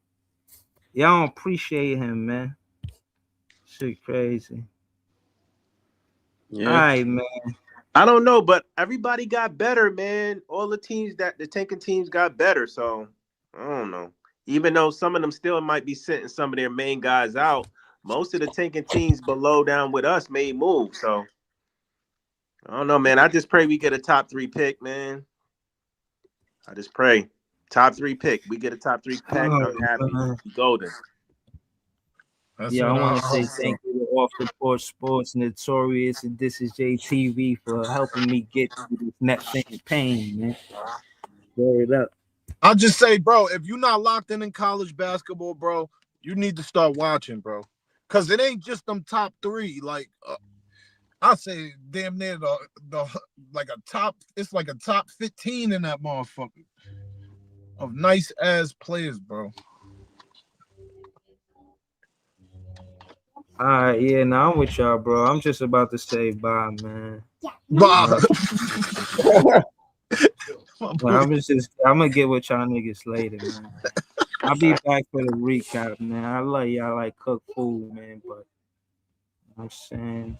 Y'all don't appreciate him, man. Shit crazy. Yeah. All right, man. I don't know, but everybody got better, man. All the teams the tanking teams got better. So I don't know. Even though some of them still might be sitting some of their main guys out, most of the tanking teams below down with us made moves. So I don't know, man. I just pray we get a top 3 pick, man. I just pray. Top 3 pick. We get a top 3 pick. I'm happy. Golden. Yeah, I want to say thank you to Off the Porch Sports Notorious, and this is JTV for helping me get through this net thing of pain, man. Word up. I'll just say, bro, if you're not locked in college basketball, bro, you need to start watching, bro. Because it ain't just them top 3. Like, I say damn near the like a top, it's like a top 15 in that motherfucker of nice-ass players, bro. All right, yeah, now I'm with y'all, bro. I'm just about to say bye, man. Bye. I'm gonna get with y'all niggas later, man. I'll be back for the recap, man. I love y'all like cook food, man, but I'm saying